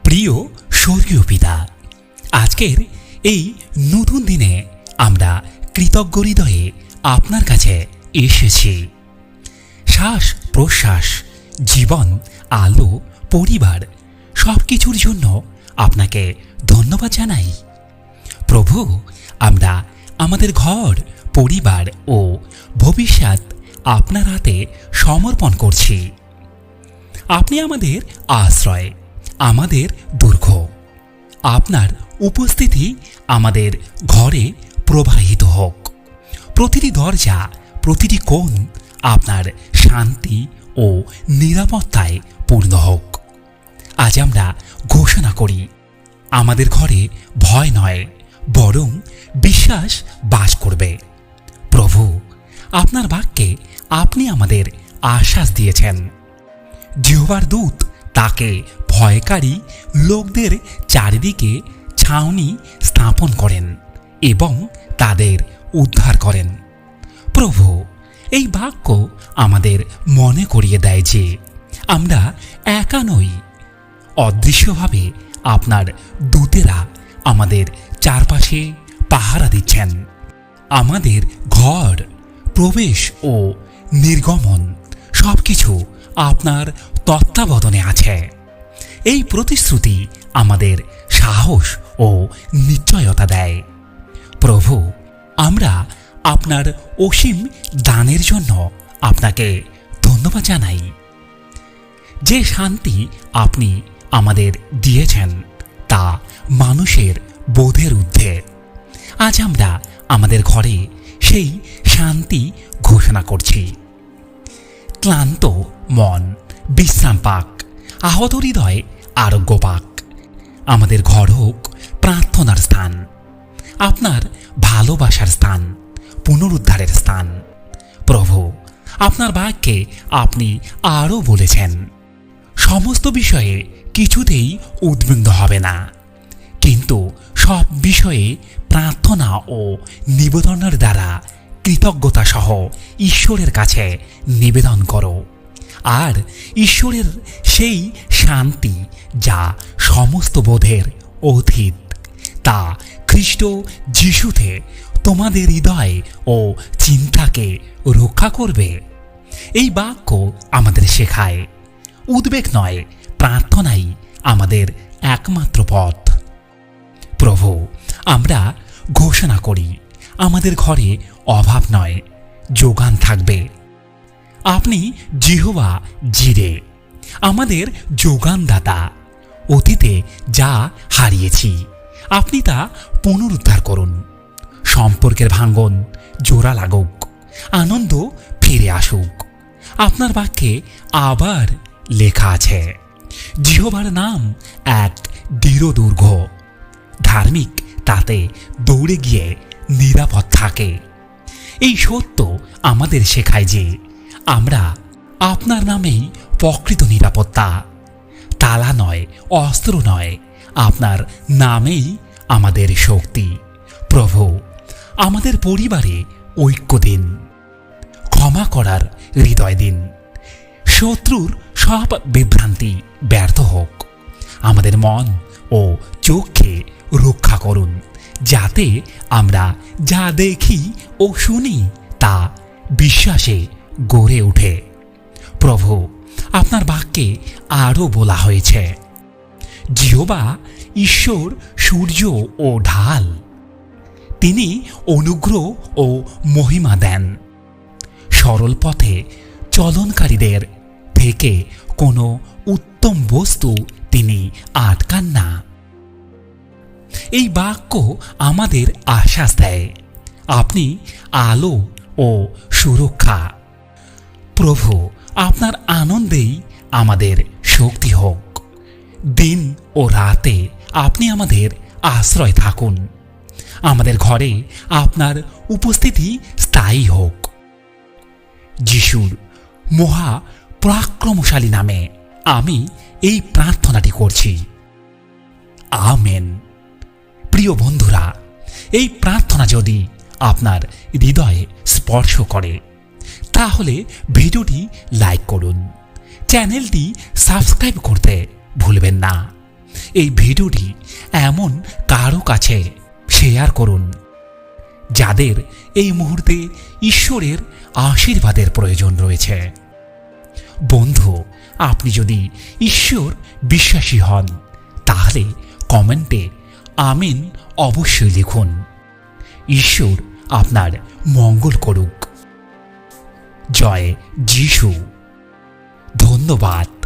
প্রিয় স্বর্গীয় পিতা, আজকের এই নতুন দিনে আমরা কৃতজ্ঞ হৃদয়ে আপনার কাছে এসেছি। শ্বাস প্রশ্বাস, জীবন, আলো, পরিবার সব কিছুর জন্য আপনাকে ধন্যবাদ জানাই। প্রভু, আমরা আমাদের ঘর, পরিবার ও ভবিষ্যৎ আপনার হাতে সমর্পণ করছি। আপনি আমাদের আশ্রয়, আমাদের দুর্গ। আপনার উপস্থিতি আমাদের ঘরে প্রবাহিত হোক। প্রতিটি দরজা, প্রতিটি কোণ আপনার শান্তি ও নিরাপত্তায় পূর্ণ হোক। আজ আমরা ঘোষণা করি, আমাদের ঘরে ভয় নয়, বরং বিশ্বাস বাস করবে। প্রভু, আপনার বাক্যে আপনি আমাদের আশ্বাস দিয়েছেন। জিহ্বার দূত তাকে ভয়কারী লোকদের চারিদিকে ছাউনি স্থাপন করেন এবং তাদের উদ্ধার করেন। প্রভু, এই বাক্য আমাদের মনে করিয়ে দেয় যে আমরা একা নই। অদৃশ্যভাবে আপনার দূতেরা আমাদের চারপাশে পাহারা দিচ্ছেন। আমাদের ঘর, প্রবেশ ও নির্গমন সবকিছু আপনার তত্ত্বাবধানে আছে। এই প্রতিশ্রুতি আমাদের সাহস ও নিশ্চয়তা দেয়। প্রভু, আমরা আপনার অসীম দানের জন্য আপনাকে ধন্যবাদ জানাই। যে শান্তি আপনি আমাদের দিয়েছেন তা মানুষের বোধের ঊর্ধ্বে। আজ আমরা আমাদের ঘরে সেই শান্তি ঘোষণা করছি। ক্লান্ত মন বিশ্রাম পাক, আহত হৃদয় আরোগ্য পাক। আমাদের ঘর হোক প্রার্থনার স্থান, আপনার ভালোবাসার স্থান, পুনরুদ্ধারের স্থান। প্রভু, আপনার বাক্যে আপনি আরও বলেছেন, সমস্ত বিষয়ে কিছুতেই উদ্বিগ্ন হবে না, কিন্তু সব বিষয়ে প্রার্থনা ও নিবেদনের দ্বারা কৃতজ্ঞতা সহ ঈশ্বরের কাছে নিবেদন করো। আর ঈশ্বরের সেই শান্তি যা সমস্ত বোধের অতীত, তা খ্রিস্ট যিশুতে তোমাদের হৃদয় ও চিন্তাকে রক্ষা করবে। এই বাক্য আমাদের শেখায়, উদ্বেগ নয়, প্রার্থনাই আমাদের একমাত্র পথ। প্রভু, আমরা ঘোষণা করি, আমাদের ঘরে অভাব নয়, যোগান থাকবে। আপনি জিহোবা জিরে, আমাদের যোগানদাতা। অতীতে যা হারিয়েছি আপনি তা পুনরুদ্ধার করুন। সম্পর্কের ভাঙ্গন জোড়া লাগুক, আনন্দ ফিরে আসুক। আপনার বাক্যে আবার লেখা আছে, জিহোবার নাম এক দৃঢ় দুর্গ, ধার্মিক তাতে দৌড়ে গিয়ে নিরাপদ থাকে। এই সত্য আমাদের শেখায় যে আমরা আপনার নামেই প্রকৃত নিরাপত্তা। তালা নয়, অস্ত্র নয়, আপনার নামেই আমাদের শক্তি। প্রভু, আমাদের পরিবারে ঐক্য দিন, ক্ষমা করার হৃদয় দিন। শত্রুর সব বিভ্রান্তি ব্যর্থ হোক। আমাদের মন ও চোখকে রক্ষা করুন, যাতে আমরা যা দেখি ও শুনি তা বিশ্বাসে গড়ে ওঠে। প্রভু, আপনার বাক্যে আরও বলা হয়েছে, জিহোবা ঈশ্বর সূর্য ও ঢাল, তিনি অনুগ্রহ ও মহিমা দেন। সরল পথে চলনকারীদের থেকে কোনো উত্তম বস্তু তিনি আটকান না। এই বাক্য আমাদের আশ্বাস দেয়, আপনি আলো ও সুরক্ষা। প্রভু, আপনার আনন্দেই আমাদের শক্তি হোক। দিন ও রাতে আপনি আমাদের আশ্রয় থাকুন। আমাদের ঘরে আপনার উপস্থিতি স্থায়ী হোক। যিশুর মহা পরাক্রমশালী নামে আমি এই প্রার্থনাটি করছি, আমেন। প্রিয় বন্ধুরা, এই প্রার্থনা যদি আপনার হৃদয়ে স্পর্শ করে তাহলে ভিডিওটি লাইক করুন, চ্যানেলটি সাবস্ক্রাইব করতে ভুলবেন না এই ভিডিওটি এমন কারো কাছে শেয়ার করুন যাদের এই মুহূর্তে ঈশ্বরের আশীর্বাদের প্রয়োজন রয়েছে। বন্ধু, আপনি যদি ঈশ্বর বিশ্বাসী হন তাহলে কমেন্টে আমিন অবশ্যই লিখুন। ঈশ্বর আপনার মঙ্গল করুক। জয় যিশু। ধন্যবাদ।